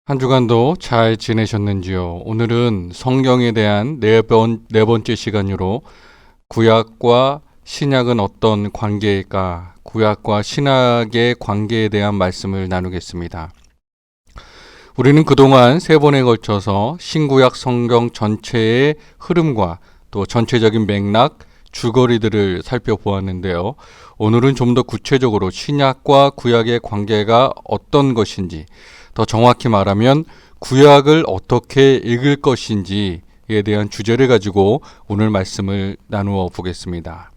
한 주간도 잘 지내셨는지요? 오늘은 성경에 대한 네 번째 시간으로 구약과 신약은 어떤 관계일까? 구약과 신약의 관계에 대한 말씀을 나누겠습니다. 우리는 그동안 세 번에 걸쳐서 신구약 성경 전체의 흐름과 또 전체적인 맥락, 줄거리들을 살펴보았는데요. 오늘은 좀 더 구체적으로 신약과 구약의 관계가 어떤 것인지, 더 정확히 말하면 구약을 어떻게 읽을 것인지에 대한 주제를 가지고 오늘 말씀을 나누어 보겠습니다.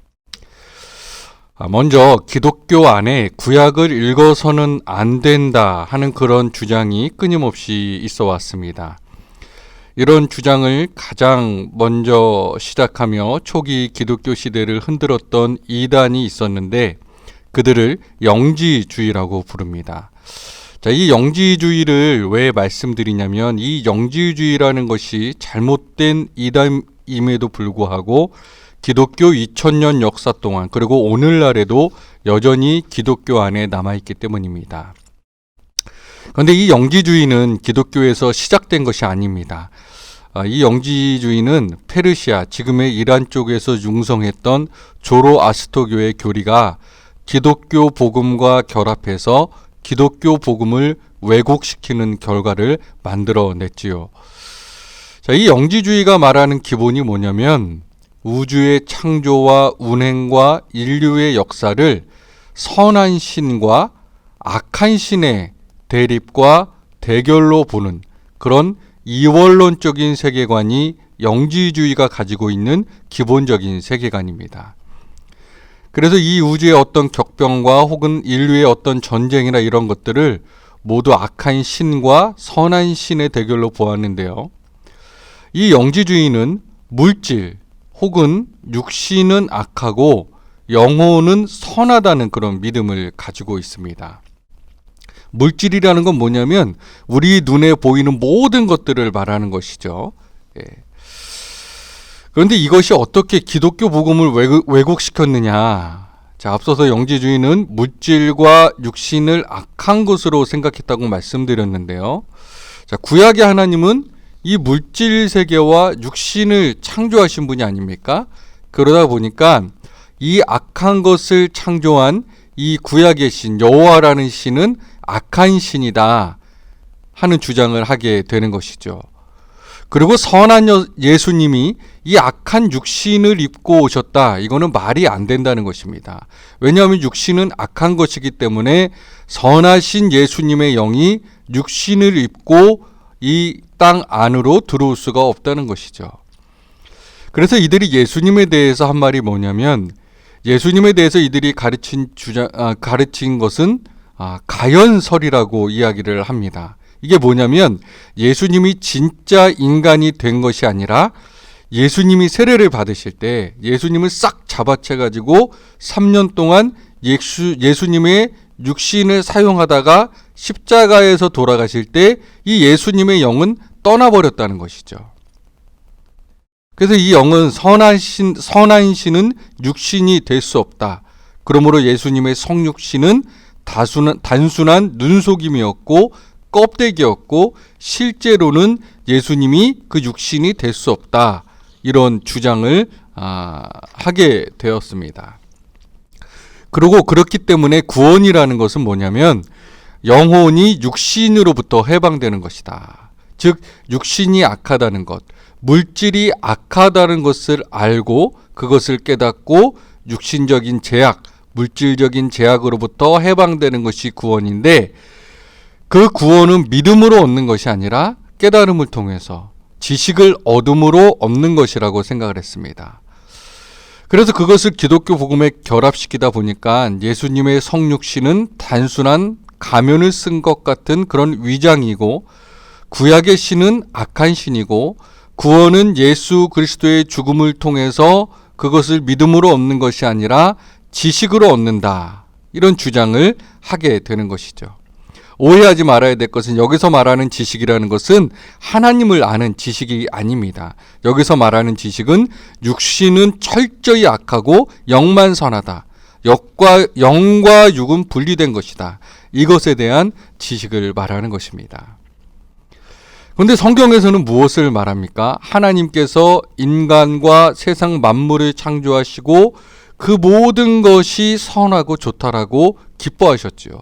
먼저 기독교 안에 구약을 읽어서는 안 된다 하는 그런 주장이 끊임없이 있어 왔습니다. 이런 주장을 가장 먼저 시작하며 초기 기독교 시대를 흔들었던 이단이 있었는데 그들을 영지주의라고 부릅니다. 자, 이 영지주의를 왜 말씀드리냐면 이 영지주의라는 것이 잘못된 이단임에도 불구하고 기독교 2000년 역사 동안 그리고 오늘날에도 여전히 기독교 안에 남아있기 때문입니다. 그런데 이 영지주의는 기독교에서 시작된 것이 아닙니다. 이 영지주의는 페르시아, 지금의 이란 쪽에서 융성했던 조로아스터교의 교리가 기독교 복음과 결합해서 기독교 복음을 왜곡시키는 결과를 만들어냈지요. 자, 이 영지주의가 말하는 기본이 뭐냐면 우주의 창조와 운행과 인류의 역사를 선한 신과 악한 신의 대립과 대결로 보는 그런 이원론적인 세계관이 영지주의가 가지고 있는 기본적인 세계관입니다. 그래서 이 우주의 어떤 격변과 혹은 인류의 어떤 전쟁이나 이런 것들을 모두 악한 신과 선한 신의 대결로 보았는데요. 이 영지주의는 물질 혹은 육신은 악하고 영혼은 선하다는 그런 믿음을 가지고 있습니다. 물질이라는 건 뭐냐면 우리 눈에 보이는 모든 것들을 말하는 것이죠. 그런데 이것이 어떻게 기독교 복음을 왜곡시켰느냐? 자, 앞서서 영지주의는 물질과 육신을 악한 것으로 생각했다고 말씀드렸는데요. 자, 구약의 하나님은 이 물질 세계와 육신을 창조하신 분이 아닙니까? 그러다 보니까 이 악한 것을 창조한 이 구약의 신 여호와라는 신은 악한 신이다 하는 주장을 하게 되는 것이죠. 그리고 선한 예수님이 이 악한 육신을 입고 오셨다. 이거는 말이 안 된다는 것입니다. 왜냐하면 육신은 악한 것이기 때문에 선하신 예수님의 영이 육신을 입고 이 땅 안으로 들어올 수가 없다는 것이죠. 그래서 이들이 예수님에 대해서 한 말이 뭐냐면 예수님에 대해서 이들이 가르친 것은 가연설이라고 이야기를 합니다. 이게 뭐냐면 예수님이 진짜 인간이 된 것이 아니라 예수님이 세례를 받으실 때 예수님을 싹 잡아채가지고 3년 동안 예수님의 육신을 사용하다가 십자가에서 돌아가실 때 이 예수님의 영은 떠나버렸다는 것이죠. 그래서 이 영은 선한 신은 육신이 될 수 없다. 그러므로 예수님의 성육신은 단순한 눈속임이었고 껍데기였고 실제로는 예수님이 그 육신이 될 수 없다. 이런 주장을 하게 되었습니다. 그리고 그렇기 때문에 구원이라는 것은 뭐냐면 영혼이 육신으로부터 해방되는 것이다. 즉 육신이 악하다는 것, 물질이 악하다는 것을 알고 그것을 깨닫고 육신적인 제약, 물질적인 제약으로부터 해방되는 것이 구원인데 그 구원은 믿음으로 얻는 것이 아니라 깨달음을 통해서 지식을 얻음으로 얻는 것이라고 생각을 했습니다. 그래서 그것을 기독교 복음에 결합시키다 보니까 예수님의 성육신은 단순한 가면을 쓴 것 같은 그런 위장이고 구약의 신은 악한 신이고 구원은 예수 그리스도의 죽음을 통해서 그것을 믿음으로 얻는 것이 아니라 지식으로 얻는다. 이런 주장을 하게 되는 것이죠. 오해하지 말아야 될 것은 여기서 말하는 지식이라는 것은 하나님을 아는 지식이 아닙니다. 여기서 말하는 지식은 육신은 철저히 악하고 영만 선하다. 영과 육은 분리된 것이다. 이것에 대한 지식을 말하는 것입니다. 근데 성경에서는 무엇을 말합니까? 하나님께서 인간과 세상 만물을 창조하시고 그 모든 것이 선하고 좋다라고 기뻐하셨지요.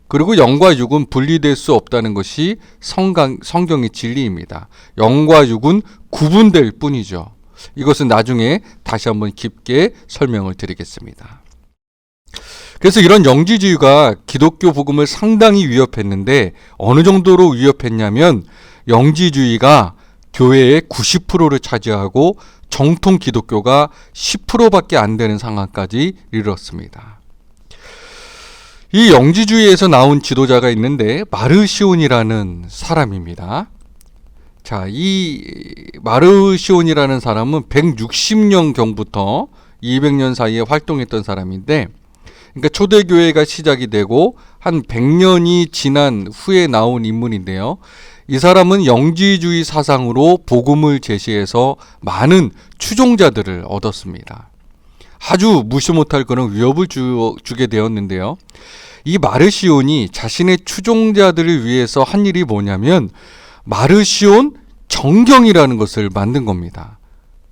그리고 영과 육은 분리될 수 없다는 것이 성경의 진리입니다. 영과 육은 구분될 뿐이죠. 이것은 나중에 다시 한번 깊게 설명을 드리겠습니다. 그래서 이런 영지주의가 기독교 복음을 상당히 위협했는데 어느 정도로 위협했냐면 영지주의가 교회의 90%를 차지하고 정통 기독교가 10%밖에 안 되는 상황까지 이르렀습니다. 이 영지주의에서 나온 지도자가 있는데 마르시온이라는 사람입니다. 자, 이 마르시온이라는 사람은 160년경부터 200년 사이에 활동했던 사람인데, 그러니까 초대교회가 시작이 되고 한 100년이 지난 후에 나온 인물인데요. 이 사람은 영지주의 사상으로 복음을 제시해서 많은 추종자들을 얻었습니다. 아주 무시 못할 그런 위협을 주게 되었는데요. 이 마르시온이 자신의 추종자들을 위해서 한 일이 뭐냐면 마르시온 정경이라는 것을 만든 겁니다.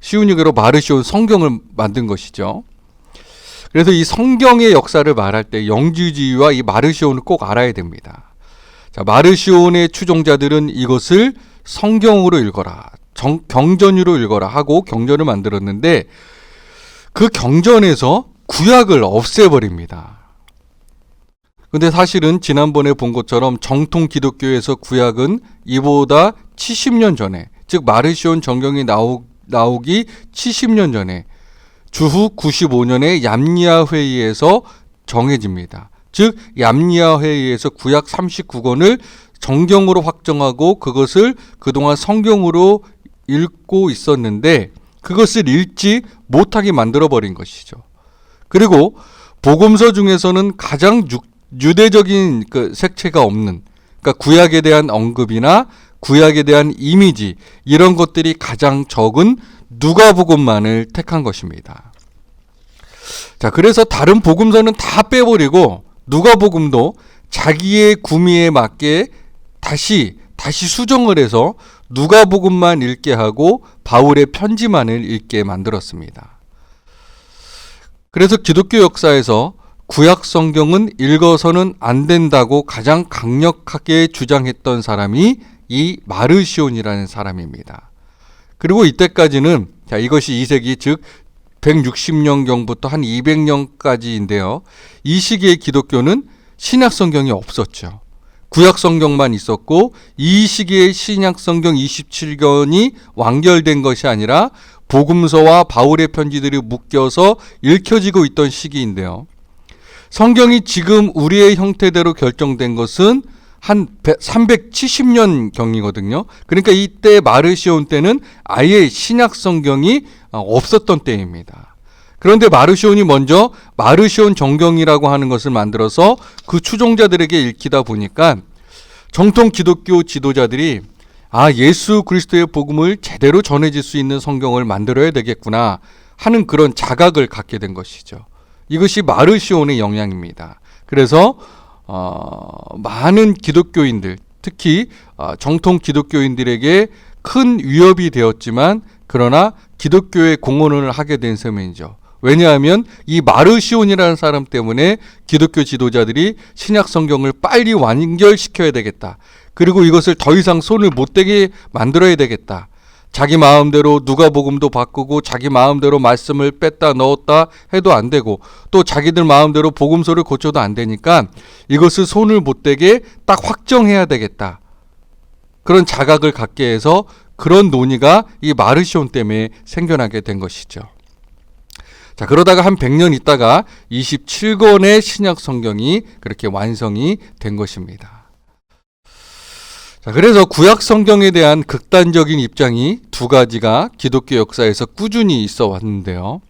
쉬운 얘기로 마르시온 성경을 만든 것이죠. 그래서 이 성경의 역사를 말할 때 영지주의와 이 마르시온을 꼭 알아야 됩니다. 자, 마르시온의 추종자들은 이것을 성경으로 읽어라, 경전으로 읽어라 하고 경전을 만들었는데 그 경전에서 구약을 없애버립니다. 근데 사실은 지난번에 본 것처럼 정통 기독교에서 구약은 이보다 70년 전에, 즉 마르시온 정경이 나오기 70년 전에 주후 95년에 얌니아 회의에서 정해집니다. 즉 얌니아 회의에서 구약 39권을 정경으로 확정하고 그것을 그동안 성경으로 읽고 있었는데 그것을 읽지 못하게 만들어버린 것이죠. 그리고 복음서 중에서는 가장 유대적인 그 색채가 없는, 그러니까 구약에 대한 언급이나 구약에 대한 이미지, 이런 것들이 가장 적은 누가복음만을 택한 것입니다. 자, 그래서 다른 복음서는 다 빼버리고 누가복음도 자기의 구미에 맞게 다시 수정을 해서 누가복음만 읽게 하고 바울의 편지만을 읽게 만들었습니다. 그래서 기독교 역사에서 구약 성경은 읽어서는 안 된다고 가장 강력하게 주장했던 사람이 이 마르시온이라는 사람입니다. 그리고 이때까지는, 자, 이것이 2세기 즉 160년경부터 한 200년까지인데요. 이 시기의 기독교는 신약 성경이 없었죠. 구약 성경만 있었고 이 시기에 신약 성경 27권이 완결된 것이 아니라 복음서와 바울의 편지들이 묶여서 읽혀지고 있던 시기인데요. 성경이 지금 우리의 형태대로 결정된 것은 한 370년 경이거든요. 그러니까 이때 마르시온 때는 아예 신약 성경이 없었던 때입니다. 그런데 마르시온이 먼저 마르시온 정경이라고 하는 것을 만들어서 그 추종자들에게 읽히다 보니까 정통 기독교 지도자들이 예수 그리스도의 복음을 제대로 전해질 수 있는 성경을 만들어야 되겠구나 하는 그런 자각을 갖게 된 것이죠. 이것이 마르시온의 영향입니다. 그래서 많은 기독교인들, 특히 정통 기독교인들에게 큰 위협이 되었지만 그러나 기독교에 공헌을 하게 된 셈이죠. 왜냐하면 이 마르시온이라는 사람 때문에 기독교 지도자들이 신약 성경을 빨리 완결시켜야 되겠다. 그리고 이것을 더 이상 손을 못 대게 만들어야 되겠다. 자기 마음대로 누가복음도 바꾸고 자기 마음대로 말씀을 뺐다 넣었다 해도 안 되고 또 자기들 마음대로 복음서를 고쳐도 안 되니까 이것을 손을 못 대게 딱 확정해야 되겠다. 그런 자각을 갖게 해서 그런 논의가 이 마르시온 때문에 생겨나게 된 것이죠. 자, 그러다가 한 100년 있다가 27권의 신약 성경이 그렇게 완성이 된 것입니다. 자, 그래서 구약 성경에 대한 극단적인 입장이 두 가지가 기독교 역사에서 꾸준히 있어 왔는데요.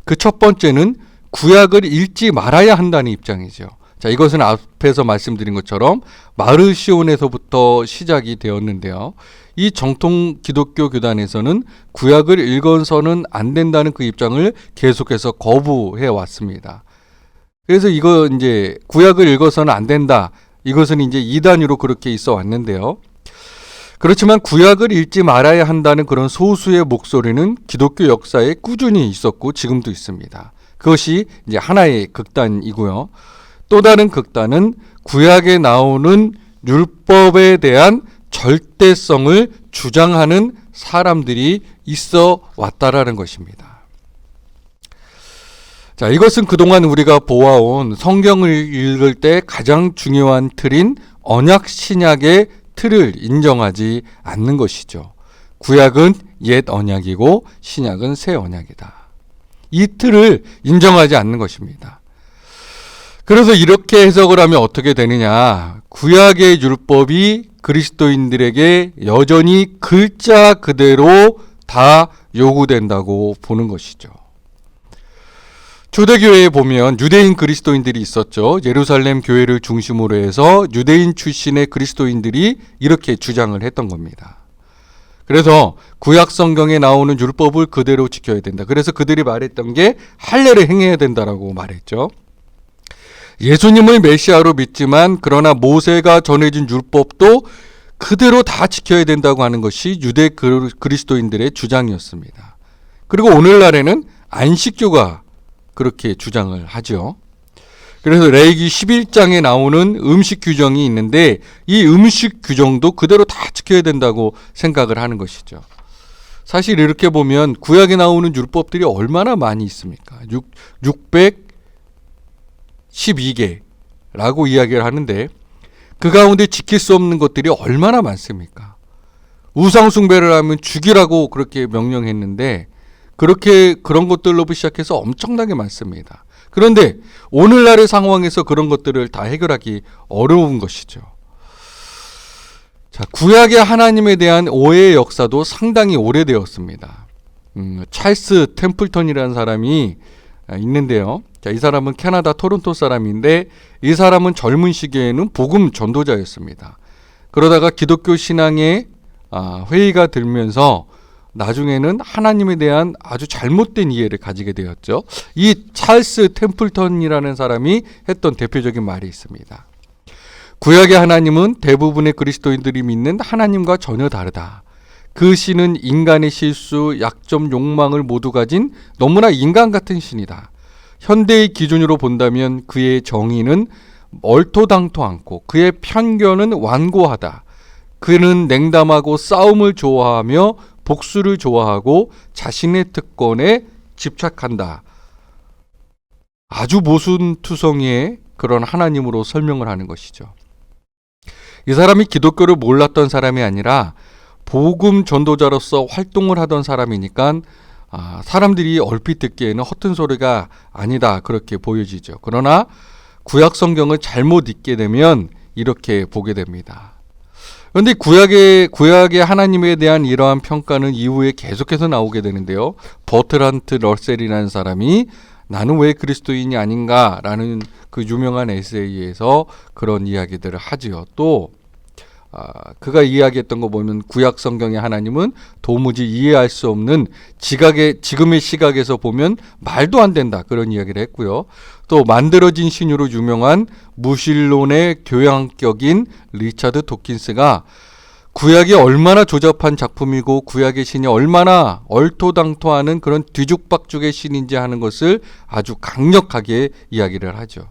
그 첫 번째는 구약을 읽지 말아야 한다는 입장이죠. 자, 이것은 앞에서 말씀드린 것처럼 마르시온에서부터 시작이 되었는데요. 이 정통 기독교 교단에서는 구약을 읽어서는 안 된다는 그 입장을 계속해서 거부해 왔습니다. 그래서 이거 이제 구약을 읽어서는 안 된다. 이것은 이제 이단위로 그렇게 있어 왔는데요. 그렇지만 구약을 읽지 말아야 한다는 그런 소수의 목소리는 기독교 역사에 꾸준히 있었고 지금도 있습니다. 그것이 이제 하나의 극단이고요. 또 다른 극단은 구약에 나오는 율법에 대한 절대성을 주장하는 사람들이 있어 왔다라는 것입니다. 자, 이것은 그동안 우리가 보아온 성경을 읽을 때 가장 중요한 틀인 언약 신약의 틀을 인정하지 않는 것이죠. 구약은 옛 언약이고 신약은 새 언약이다. 이 틀을 인정하지 않는 것입니다. 그래서 이렇게 해석을 하면 어떻게 되느냐? 구약의 율법이 그리스도인들에게 여전히 글자 그대로 다 요구된다고 보는 것이죠. 초대교회에 보면 유대인 그리스도인들이 있었죠. 예루살렘 교회를 중심으로 해서 유대인 출신의 그리스도인들이 이렇게 주장을 했던 겁니다. 그래서 구약 성경에 나오는 율법을 그대로 지켜야 된다. 그래서 그들이 말했던 게 할례를 행해야 된다라고 말했죠. 예수님을 메시아로 믿지만 그러나 모세가 전해준 율법도 그대로 다 지켜야 된다고 하는 것이 유대 그리스도인들의 주장이었습니다. 그리고 오늘날에는 안식교가 그렇게 주장을 하죠. 그래서 레위기 11장에 나오는 음식 규정이 있는데 이 음식 규정도 그대로 다 지켜야 된다고 생각을 하는 것이죠. 사실 이렇게 보면 구약에 나오는 율법들이 얼마나 많이 있습니까? 612개라고 이야기를 하는데 그 가운데 지킬 수 없는 것들이 얼마나 많습니까? 우상 숭배를 하면 죽이라고 그렇게 명령했는데 그렇게 그런 것들로부터 시작해서 엄청나게 많습니다. 그런데 오늘날의 상황에서 그런 것들을 다 해결하기 어려운 것이죠. 자, 구약의 하나님에 대한 오해의 역사도 상당히 오래되었습니다. 찰스 템플턴이라는 사람이 있는데요. 자, 이 사람은 캐나다 토론토 사람인데 이 사람은 젊은 시기에는 복음 전도자였습니다. 그러다가 기독교 신앙에 회의가 들면서 나중에는 하나님에 대한 아주 잘못된 이해를 가지게 되었죠. 이 찰스 템플턴이라는 사람이 했던 대표적인 말이 있습니다. 구약의 하나님은 대부분의 그리스도인들이 믿는 하나님과 전혀 다르다. 그 신은 인간의 실수, 약점, 욕망을 모두 가진 너무나 인간 같은 신이다. 현대의 기준으로 본다면 그의 정의는 얼토당토 않고 그의 편견은 완고하다. 그는 냉담하고 싸움을 좋아하며 복수를 좋아하고 자신의 특권에 집착한다. 아주 모순투성이의 그런 하나님으로 설명을 하는 것이죠. 이 사람이 기독교를 몰랐던 사람이 아니라 복음 전도자로서 활동을 하던 사람이니까 사람들이 얼핏 듣기에는 허튼 소리가 아니다 그렇게 보여지죠. 그러나 구약 성경을 잘못 읽게 되면 이렇게 보게 됩니다. 그런데 구약의 하나님에 대한 이러한 평가는 이후에 계속해서 나오게 되는데요. 버트란트 러셀이라는 사람이 나는 왜 그리스도인이 아닌가라는 그 유명한 에세이에서 그런 이야기들을 하지요. 또 그가 이야기했던 거 보면 구약 성경의 하나님은 도무지 이해할 수 없는 지금의 시각에서 보면 말도 안 된다 그런 이야기를 했고요. 또 만들어진 신으로 유명한 무신론의 교양격인 리차드 도킨스가 구약이 얼마나 조잡한 작품이고 구약의 신이 얼마나 얼토당토하는 그런 뒤죽박죽의 신인지 하는 것을 아주 강력하게 이야기를 하죠.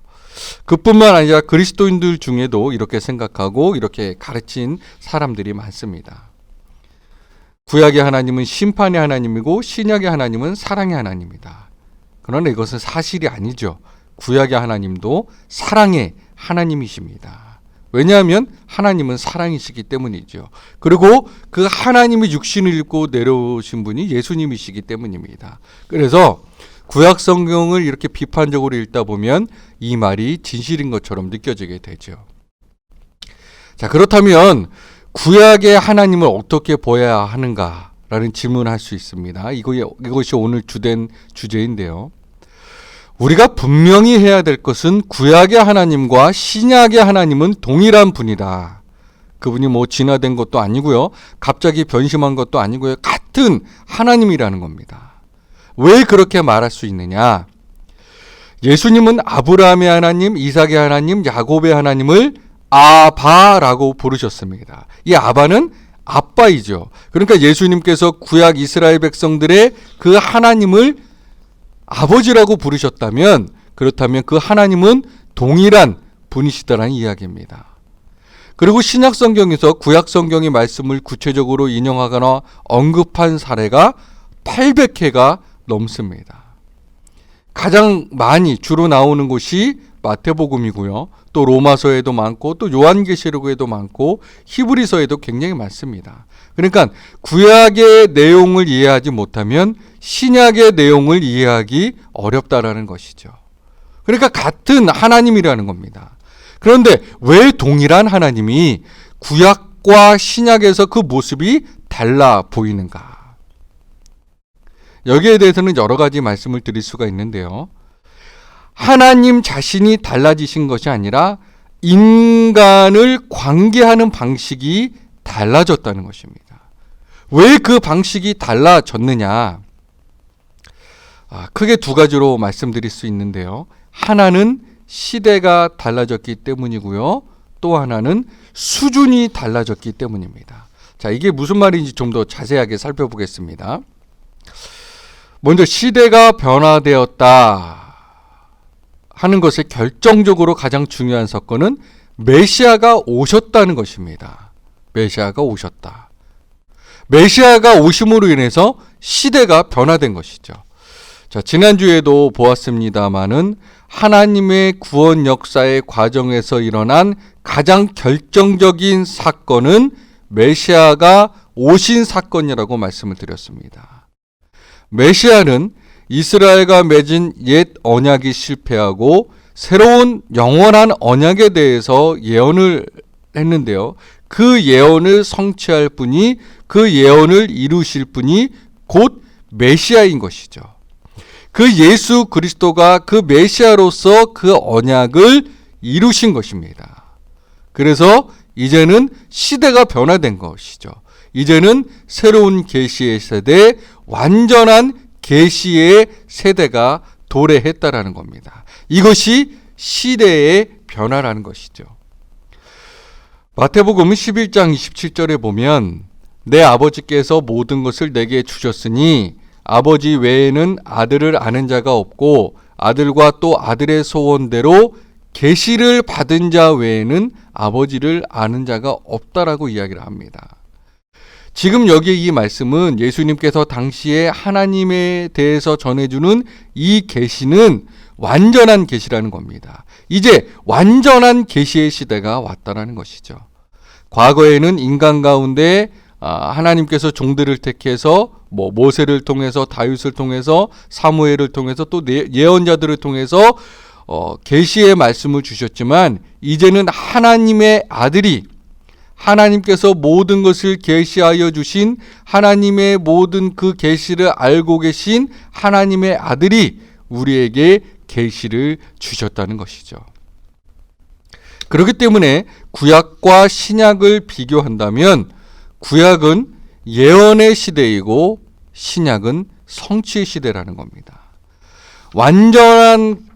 그뿐만 아니라 그리스도인들 중에도 이렇게 생각하고 이렇게 가르친 사람들이 많습니다. 구약의 하나님은 심판의 하나님이고 신약의 하나님은 사랑의 하나님이다. 그러나 이것은 사실이 아니죠. 구약의 하나님도 사랑의 하나님이십니다. 왜냐하면 하나님은 사랑이시기 때문이죠. 그리고 그 하나님이 육신을 입고 내려오신 분이 예수님이시기 때문입니다. 그래서 구약 성경을 이렇게 비판적으로 읽다 보면 이 말이 진실인 것처럼 느껴지게 되죠. 자, 그렇다면 구약의 하나님을 어떻게 보아야 하는가라는 질문을 할 수 있습니다. 이것이 오늘 주된 주제인데요. 우리가 분명히 해야 될 것은 구약의 하나님과 신약의 하나님은 동일한 분이다. 그분이 뭐 진화된 것도 아니고요. 갑자기 변심한 것도 아니고요. 같은 하나님이라는 겁니다. 왜 그렇게 말할 수 있느냐? 예수님은 아브라함의 하나님, 이삭의 하나님, 야곱의 하나님을 아바라고 부르셨습니다. 이 아바는 아빠이죠. 그러니까 예수님께서 구약 이스라엘 백성들의 그 하나님을 아버지라고 부르셨다면, 그렇다면 그 하나님은 동일한 분이시다라는 이야기입니다. 그리고 신약 성경에서 구약 성경의 말씀을 구체적으로 인용하거나 언급한 사례가 800회가 넘습니다. 가장 많이 주로 나오는 곳이 마태복음이고요. 또 로마서에도 많고 또 요한계시록에도 많고 히브리서에도 굉장히 많습니다. 그러니까 구약의 내용을 이해하지 못하면 신약의 내용을 이해하기 어렵다라는 것이죠. 그러니까 같은 하나님이라는 겁니다. 그런데 왜 동일한 하나님이 구약과 신약에서 그 모습이 달라 보이는가? 여기에 대해서는 여러 가지 말씀을 드릴 수가 있는데요. 하나님 자신이 달라지신 것이 아니라 인간을 관계하는 방식이 달라졌다는 것입니다. 왜 그 방식이 달라졌느냐? 크게 두 가지로 말씀드릴 수 있는데요. 하나는 시대가 달라졌기 때문이고요. 또 하나는 수준이 달라졌기 때문입니다. 자, 이게 무슨 말인지 좀 더 자세하게 살펴보겠습니다. 먼저 시대가 변화되었다 하는 것에 결정적으로 가장 중요한 사건은 메시아가 오셨다는 것입니다. 메시아가 오셨다. 메시아가 오심으로 인해서 시대가 변화된 것이죠. 자, 지난주에도 보았습니다마는 하나님의 구원 역사의 과정에서 일어난 가장 결정적인 사건은 메시아가 오신 사건이라고 말씀을 드렸습니다. 메시아는 이스라엘과 맺은 옛 언약이 실패하고 새로운 영원한 언약에 대해서 예언을 했는데요. 그 예언을 성취할 분이, 그 예언을 이루실 분이 곧 메시아인 것이죠. 그 예수 그리스도가 그 메시아로서 그 언약을 이루신 것입니다. 그래서 이제는 시대가 변화된 것이죠. 이제는 새로운 계시의 세대, 완전한 계시의 세대가 도래했다라는 겁니다. 이것이 시대의 변화라는 것이죠. 마태복음 11장 27절에 보면 내 아버지께서 모든 것을 내게 주셨으니 아버지 외에는 아들을 아는 자가 없고 아들과 또 아들의 소원대로 계시를 받은 자 외에는 아버지를 아는 자가 없다라고 이야기를 합니다. 지금 여기 이 말씀은 예수님께서 당시에 하나님에 대해서 전해주는 이 계시는 완전한 계시라는 겁니다. 이제 완전한 계시의 시대가 왔다라는 것이죠. 과거에는 인간 가운데 하나님께서 종들을 택해서 모세를 통해서, 다윗을 통해서, 사무엘을 통해서, 또 예언자들을 통해서 계시의 말씀을 주셨지만 이제는 하나님의 아들이, 하나님께서 모든 것을 계시하여 주신, 하나님의 모든 그 계시를 알고 계신 하나님의 아들이 우리에게 계시를 주셨다는 것이죠. 그렇기 때문에 구약과 신약을 비교한다면 구약은 예언의 시대이고 신약은 성취의 시대라는 겁니다. 완전한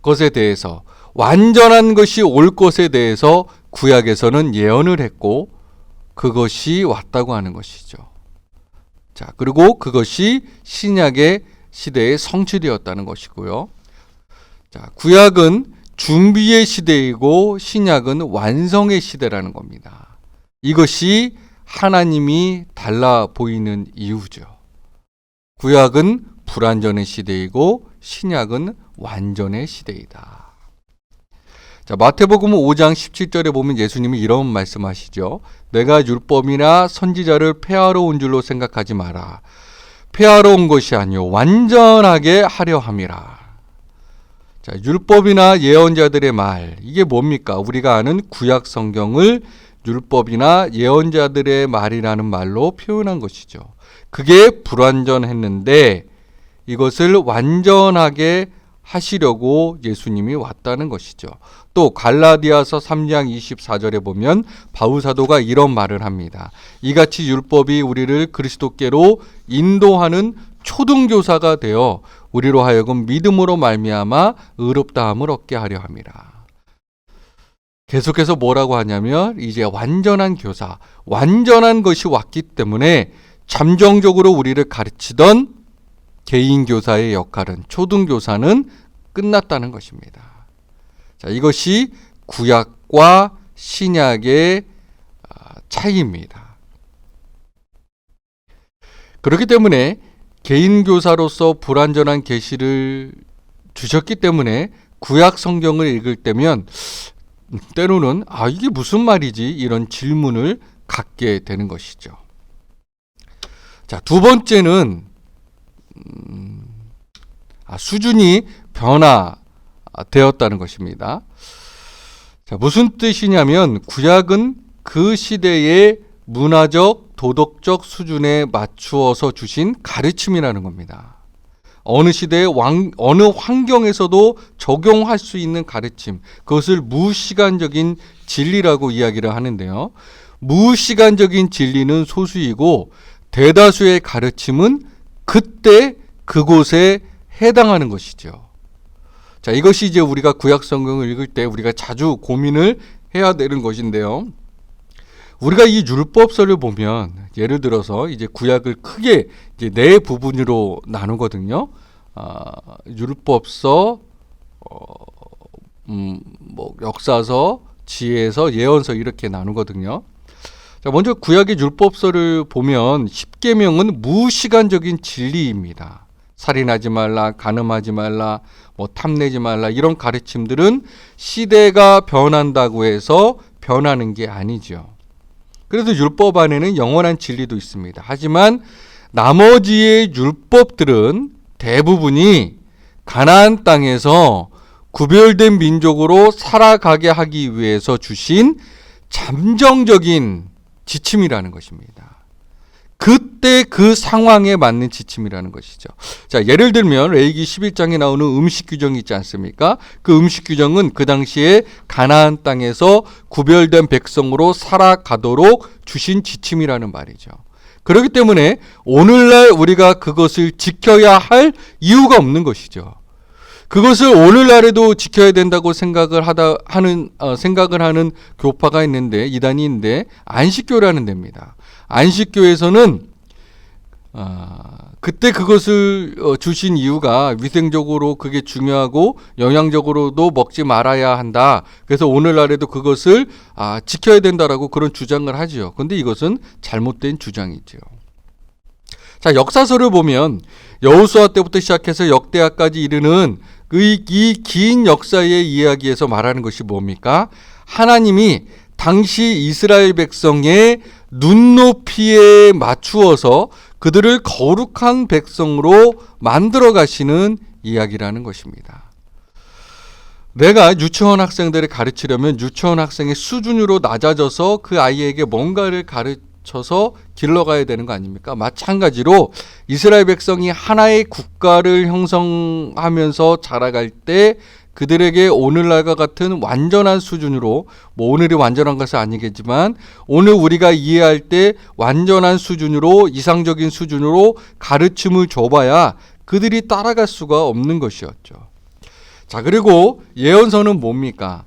것에 대해서, 완전한 것이 올 것에 대해서 구약에서는 예언을 했고 그것이 왔다고 하는 것이죠. 자, 그리고 그것이 신약의 시대에 성취되었다는 것이고요. 자, 구약은 준비의 시대이고 신약은 완성의 시대라는 겁니다. 이것이 하나님이 달라 보이는 이유죠. 구약은 불완전의 시대이고 신약은 완전의 시대이다. 자, 마태복음 5장 17절에 보면 예수님이 이런 말씀하시죠. 내가 율법이나 선지자를 폐하러 온 줄로 생각하지 마라. 폐하러 온 것이 아니요 완전하게 하려 함이라. 자, 율법이나 예언자들의 말, 이게 뭡니까? 우리가 아는 구약 성경을 율법이나 예언자들의 말이라는 말로 표현한 것이죠. 그게 불완전했는데 이것을 완전하게 하시려고 예수님이 왔다는 것이죠. 또 갈라디아서 3장 24절에 보면 바울 사도가 이런 말을 합니다. 이같이 율법이 우리를 그리스도께로 인도하는 초등교사가 되어 우리로 하여금 믿음으로 말미암아 의롭다함을 얻게 하려 함이라. 계속해서 뭐라고 하냐면 이제 완전한 교사, 완전한 것이 왔기 때문에 잠정적으로 우리를 가르치던 개인 교사의 역할은, 초등교사는 끝났다는 것입니다. 자, 이것이 구약과 신약의 차이입니다. 그렇기 때문에 개인 교사로서 불완전한 계시를 주셨기 때문에 구약 성경을 읽을 때면 때로는 이게 무슨 말이지? 이런 질문을 갖게 되는 것이죠. 자, 두 번째는 수준이 변화되었다는 것입니다. 자, 무슨 뜻이냐면 구약은 그 시대의 문화적, 도덕적 수준에 맞추어서 주신 가르침이라는 겁니다. 어느 시대의 어느 환경에서도 적용할 수 있는 가르침, 그것을 무시간적인 진리라고 이야기를 하는데요. 무시간적인 진리는 소수이고 대다수의 가르침은 그때 그곳에 해당하는 것이죠. 자, 이것이 이제 우리가 구약 성경을 읽을 때 우리가 자주 고민을 해야 되는 것인데요. 우리가 이 율법서를 보면 예를 들어서 이제 구약을 크게 이제 네 부분으로 나누거든요. 율법서, 역사서, 지혜서, 예언서 이렇게 나누거든요. 자, 먼저 구약의 율법서를 보면 10계명은 무시간적인 진리입니다. 살인하지 말라, 간음하지 말라, 탐내지 말라, 이런 가르침들은 시대가 변한다고 해서 변하는 게 아니죠. 그래서 율법 안에는 영원한 진리도 있습니다. 하지만 나머지의 율법들은 대부분이 가나안 땅에서 구별된 민족으로 살아가게 하기 위해서 주신 잠정적인 지침이라는 것입니다. 그때 그 상황에 맞는 지침이라는 것이죠. 자, 예를 들면 레위기 11장에 나오는 음식 규정이 있지 않습니까? 그 음식 규정은 그 당시에 가나안 땅에서 구별된 백성으로 살아가도록 주신 지침이라는 말이죠. 그렇기 때문에 오늘날 우리가 그것을 지켜야 할 이유가 없는 것이죠. 그것을 오늘날에도 지켜야 된다고 생각을 하는 교파가 있는데, 이단이 있는데, 안식교라는 데입니다. 안식교에서는 그때 그것을 주신 이유가 위생적으로 그게 중요하고 영양적으로도 먹지 말아야 한다. 그래서 오늘날에도 그것을 지켜야 된다라고 그런 주장을 하지요. 그런데 이것은 잘못된 주장이죠. 자, 역사서를 보면 여호수아 때부터 시작해서 역대하까지 이르는 이 긴 역사의 이야기에서 말하는 것이 뭡니까? 하나님이 당시 이스라엘 백성의 눈높이에 맞추어서 그들을 거룩한 백성으로 만들어 가시는 이야기라는 것입니다. 내가 유치원 학생들을 가르치려면 유치원 학생의 수준으로 낮아져서 그 아이에게 뭔가를 가르쳐서 길러가야 되는 거 아닙니까? 마찬가지로 이스라엘 백성이 하나의 국가를 형성하면서 자라갈 때 그들에게 오늘날과 같은 완전한 수준으로, 오늘이 완전한 것은 아니겠지만 오늘 우리가 이해할 때 완전한 수준으로, 이상적인 수준으로 가르침을 줘봐야 그들이 따라갈 수가 없는 것이었죠. 자, 그리고 예언서는 뭡니까?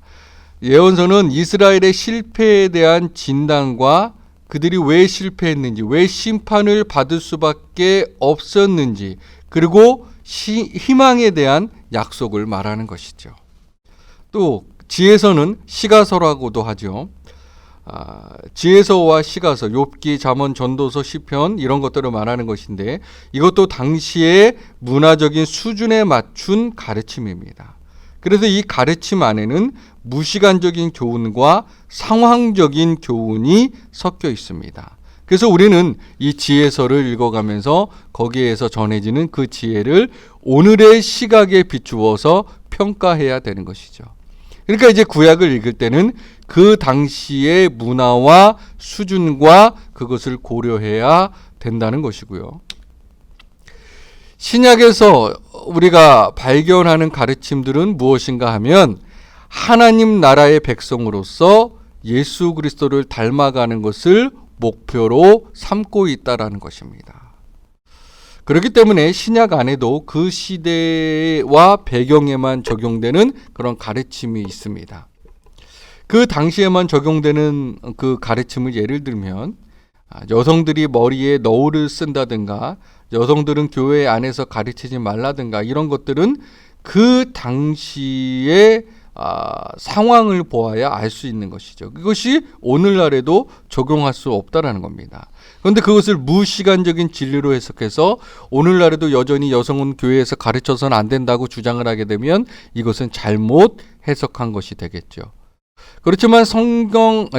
예언서는 이스라엘의 실패에 대한 진단과 그들이 왜 실패했는지, 왜 심판을 받을 수밖에 없었는지, 그리고 희망에 대한 약속을 말하는 것이죠. 또 지혜서는 시가서라고도 하죠. 지혜서와 시가서, 욥기, 잠언, 전도서, 시편 이런 것들을 말하는 것인데 이것도 당시의 문화적인 수준에 맞춘 가르침입니다. 그래서 이 가르침 안에는 무시간적인 교훈과 상황적인 교훈이 섞여 있습니다. 그래서 우리는 이 지혜서를 읽어가면서 거기에서 전해지는 그 지혜를 오늘의 시각에 비추어서 평가해야 되는 것이죠. 그러니까 이제 구약을 읽을 때는 그 당시의 문화와 수준과 그것을 고려해야 된다는 것이고요. 신약에서 우리가 발견하는 가르침들은 무엇인가 하면 하나님 나라의 백성으로서 예수 그리스도를 닮아가는 것을 목표로 삼고 있다라는 것입니다. 그렇기 때문에 신약 안에도 그 시대와 배경에만 적용되는 그런 가르침이 있습니다. 그 당시에만 적용되는 그 가르침을 예를 들면 여성들이 머리에 너울을 쓴다든가 여성들은 교회 안에서 가르치지 말라든가 이런 것들은 그 당시의 상황을 보아야 알 수 있는 것이죠. 그것이 오늘날에도 적용할 수 없다라는 겁니다. 그런데 그것을 무시간적인 진리로 해석해서 오늘날에도 여전히 여성은 교회에서 가르쳐서는 안 된다고 주장을 하게 되면 이것은 잘못 해석한 것이 되겠죠. 그렇지만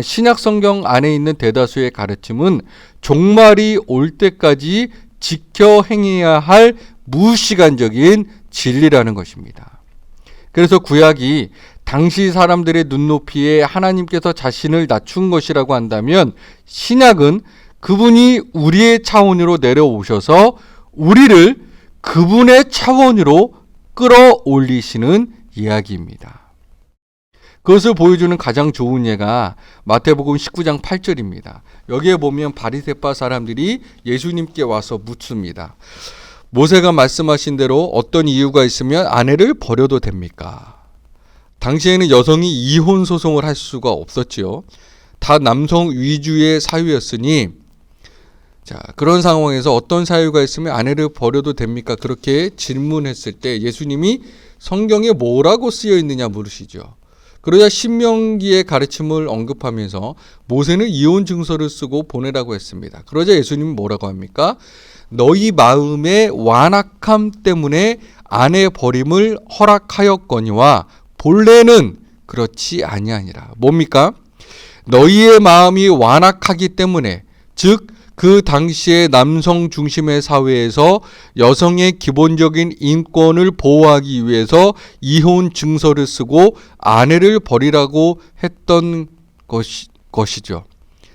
신약 성경 안에 있는 대다수의 가르침은 종말이 올 때까지 지켜 행해야 할 무시간적인 진리라는 것입니다. 그래서 구약이 당시 사람들의 눈높이에 하나님께서 자신을 낮춘 것이라고 한다면 신약은 그분이 우리의 차원으로 내려오셔서 우리를 그분의 차원으로 끌어올리시는 이야기입니다. 그것을 보여주는 가장 좋은 예가 마태복음 19장 8절입니다. 여기에 보면 바리새파 사람들이 예수님께 와서 묻습니다. 모세가 말씀하신 대로 어떤 이유가 있으면 아내를 버려도 됩니까? 당시에는 여성이 이혼 소송을 할 수가 없었지요. 다 남성 위주의 사유였으니 그런 상황에서 어떤 사유가 있으면 아내를 버려도 됩니까? 그렇게 질문했을 때 예수님이 성경에 뭐라고 쓰여 있느냐 물으시죠. 그러자 신명기의 가르침을 언급하면서 모세는 이혼 증서를 쓰고 보내라고 했습니다. 그러자 예수님은 뭐라고 합니까? 너희 마음의 완악함 때문에 아내 버림을 허락하였거니와 본래는 그렇지 아니하니라. 뭡니까? 너희의 마음이 완악하기 때문에, 즉 그 당시의 남성 중심의 사회에서 여성의 기본적인 인권을 보호하기 위해서 이혼 증서를 쓰고 아내를 버리라고 했던 것이죠.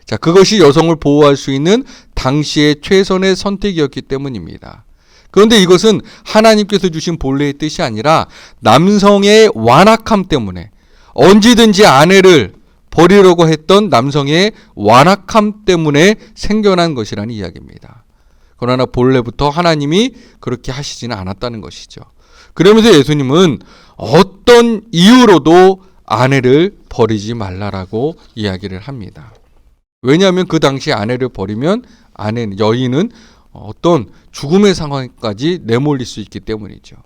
자, 그것이 여성을 보호할 수 있는 당시의 최선의 선택이었기 때문입니다. 그런데 이것은 하나님께서 주신 본래의 뜻이 아니라 남성의 완악함 때문에 언제든지 아내를 버리려고 했던 남성의 완악함 때문에 생겨난 것이라는 이야기입니다. 그러나 본래부터 하나님이 그렇게 하시지는 않았다는 것이죠. 그러면서 예수님은 어떤 이유로도 아내를 버리지 말라라고 이야기를 합니다. 왜냐하면 그 당시 아내를 버리면 여인은 어떤 죽음의 상황까지 내몰릴 수 있기 때문이죠.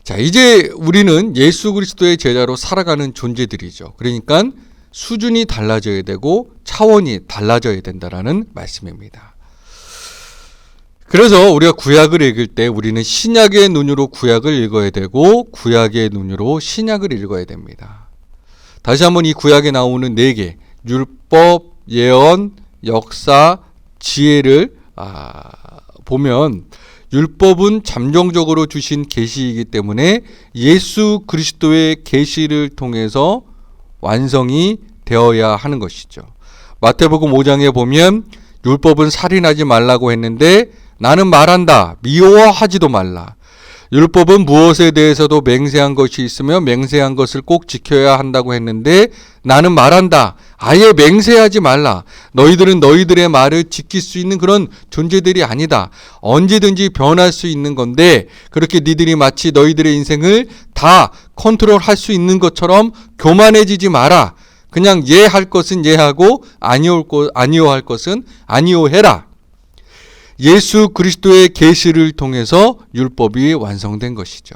자, 이제 우리는 예수 그리스도의 제자로 살아가는 존재들이죠. 그러니까 수준이 달라져야 되고 차원이 달라져야 된다라는 말씀입니다. 그래서 우리가 구약을 읽을 때 우리는 신약의 눈으로 구약을 읽어야 되고 구약의 눈으로 신약을 읽어야 됩니다. 다시 한번 이 구약에 나오는 4개, 율법, 예언, 역사, 지혜를 보면 율법은 잠정적으로 주신 계시이기 때문에 예수 그리스도의 계시를 통해서 완성이 되어야 하는 것이죠. 마태복음 5장에 보면 율법은 살인하지 말라고 했는데 나는 말한다. 미워하지도 말라. 율법은 무엇에 대해서도 맹세한 것이 있으며 맹세한 것을 꼭 지켜야 한다고 했는데 나는 말한다. 아예 맹세하지 말라. 너희들은 너희들의 말을 지킬 수 있는 그런 존재들이 아니다. 언제든지 변할 수 있는 건데 그렇게 니들이 마치 너희들의 인생을 다 컨트롤할 수 있는 것처럼 교만해지지 마라. 그냥 예할 것은 예하고 아니오할 것은 아니오해라. 예수 그리스도의 계시를 통해서 율법이 완성된 것이죠.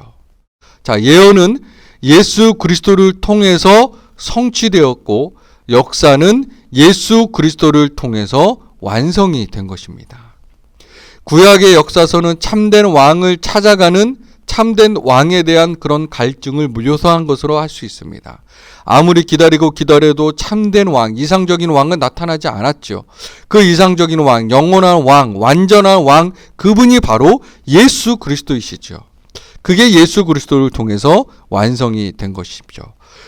자, 예언은 예수 그리스도를 통해서 성취되었고 역사는 예수 그리스도를 통해서 완성이 된 것입니다. 구약의 역사서는 참된 왕을 찾아가는 참된 왕에 대한 그런 갈증을 묘사한 것으로 할 수 있습니다. 아무리 기다려도 참된 왕, 이상적인 왕은 나타나지 않았죠. 그 이상적인 왕, 영원한 왕, 완전한 왕, 그분이 바로 예수 그리스도이시죠. 그게 예수 그리스도를 통해서 완성이 된 것이죠.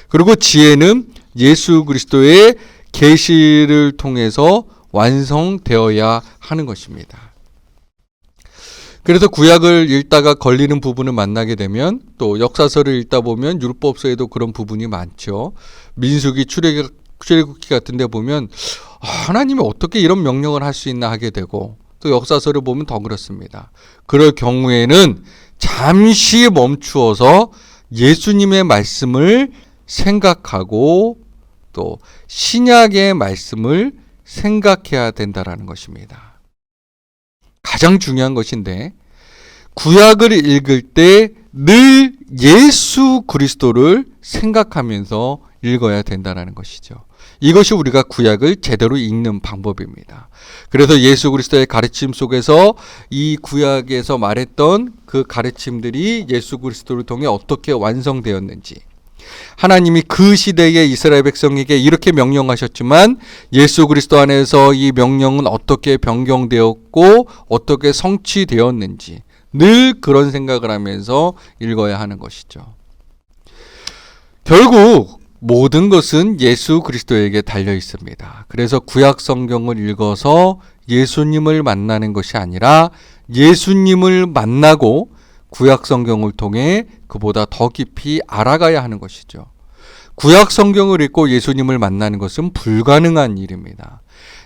그리고 지혜는 예수 그리스도의 계시를 통해서 완성되어야 하는 것입니다. 그래서 구약을 읽다가 걸리는 부분을 만나게 되면 또 역사서를 읽다 보면 율법서에도 그런 부분이 많죠. 민수기, 출애굽기 같은 데 보면 하나님이 어떻게 이런 명령을 할 수 있나 하게 되고 또 역사서를 보면 더 그렇습니다. 그럴 경우에는 잠시 멈추어서 예수님의 말씀을 생각하고 또 신약의 말씀을 생각해야 된다라는 것입니다. 가장 중요한 것인데 구약을 읽을 때 늘 예수 그리스도를 생각하면서 읽어야 된다는 것이죠. 이것이 우리가 구약을 제대로 읽는 방법입니다. 그래서 예수 그리스도의 가르침 속에서 이 구약에서 말했던 그 가르침들이 예수 그리스도를 통해 어떻게 완성되었는지, 하나님이 그 시대의 이스라엘 백성에게 이렇게 명령하셨지만 예수 그리스도 안에서 이 명령은 어떻게 변경되었고 어떻게 성취되었는지 늘 그런 생각을 하면서 읽어야 하는 것이죠. 결국 모든 것은 예수 그리스도에게 달려 있습니다. 그래서 구약 성경을 읽어서 예수님을 만나는 것이 아니라 예수님을 만나고 구약 성경을 통해 그보다 더 깊이 알아가야 하는 것이죠. 구약 성경을 읽고 예수님을 만나는 것은 불가능한 일입니다.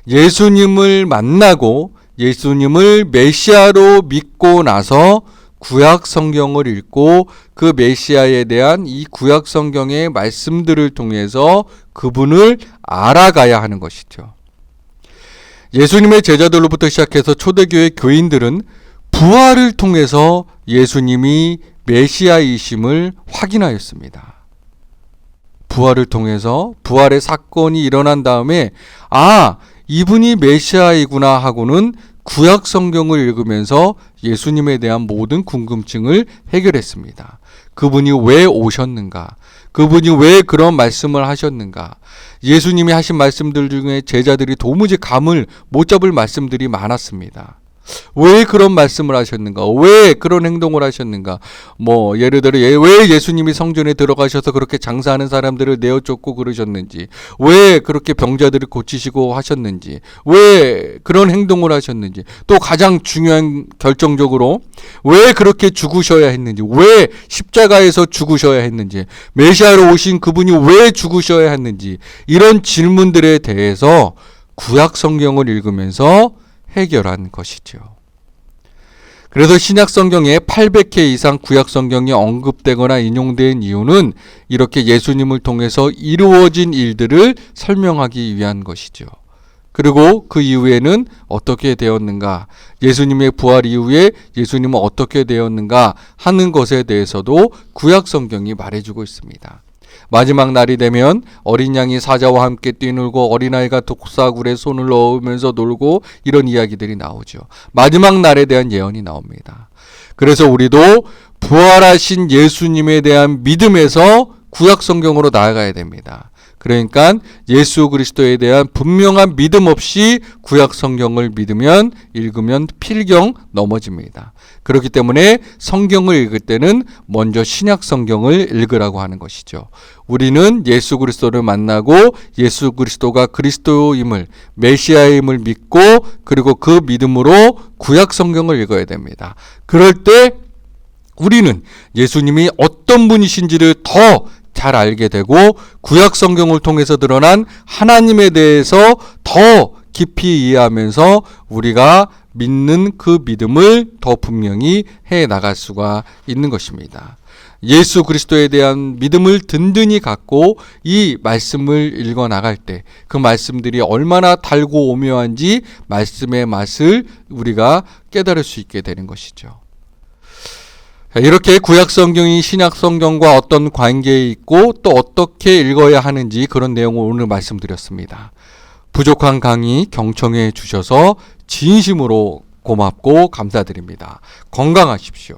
예수님을 만나고 예수님을 메시아로 믿고 나서 구약 성경을 읽고 그 메시아에 대한 이 구약 성경의 말씀들을 통해서 그분을 알아가야 하는 것이죠. 예수님의 제자들로부터 시작해서 초대교회 교인들은 부활을 통해서 예수님이 메시아이심을 확인하였습니다. 부활을 통해서 부활의 사건이 일어난 다음에 이분이 메시아이구나 하고는 구약 성경을 읽으면서 예수님에 대한 모든 궁금증을 해결했습니다. 그분이 왜 오셨는가? 그분이 왜 그런 말씀을 하셨는가? 예수님이 하신 말씀들 중에 제자들이 도무지 감을 못 잡을 말씀들이 많았습니다. 왜 그런 말씀을 하셨는가? 왜 그런 행동을 하셨는가? 예를 들어 왜 예수님이 성전에 들어가셔서 그렇게 장사하는 사람들을 내어 쫓고 그러셨는지, 왜 그렇게 병자들을 고치시고 하셨는지, 왜 그런 행동을 하셨는지, 또 가장 중요한 결정적으로 왜 그렇게 죽으셔야 했는지, 왜 십자가에서 죽으셔야 했는지, 메시아로 오신 그분이 왜 죽으셔야 했는지, 이런 질문들에 대해서 구약 성경을 읽으면서 해결한 것이죠. 그래서 신약 성경에 800회 이상 구약 성경이 언급되거나 인용된 이유는 이렇게 예수님을 통해서 이루어진 일들을 설명하기 위한 것이죠. 그리고 그 이후에는 어떻게 되었는가, 예수님의 부활 이후에 예수님은 어떻게 되었는가 하는 것에 대해서도 구약 성경이 말해주고 있습니다. 마지막 날이 되면 어린 양이 사자와 함께 뛰놀고 어린아이가 독사굴에 손을 넣으면서 놀고 이런 이야기들이 나오죠. 마지막 날에 대한 예언이 나옵니다. 그래서 우리도 부활하신 예수님에 대한 믿음에서 구약 성경으로 나아가야 됩니다. 그러니까 예수 그리스도에 대한 분명한 믿음 없이 구약 성경을 읽으면 필경 넘어집니다. 그렇기 때문에 성경을 읽을 때는 먼저 신약 성경을 읽으라고 하는 것이죠. 우리는 예수 그리스도를 만나고 예수 그리스도가 그리스도임을, 메시아임을 믿고 그리고 그 믿음으로 구약 성경을 읽어야 됩니다. 그럴 때 우리는 예수님이 어떤 분이신지를 더 잘 알게 되고 구약 성경을 통해서 드러난 하나님에 대해서 더 깊이 이해하면서 우리가 믿는 그 믿음을 더 분명히 해 나갈 수가 있는 것입니다. 예수 그리스도에 대한 믿음을 든든히 갖고 이 말씀을 읽어 나갈 때 그 말씀들이 얼마나 달고 오묘한지 말씀의 맛을 우리가 깨달을 수 있게 되는 것이죠. 이렇게 구약 성경이 신약 성경과 어떤 관계에 있고 또 어떻게 읽어야 하는지 그런 내용을 오늘 말씀드렸습니다. 부족한 강의 경청해 주셔서 진심으로 고맙고 감사드립니다. 건강하십시오.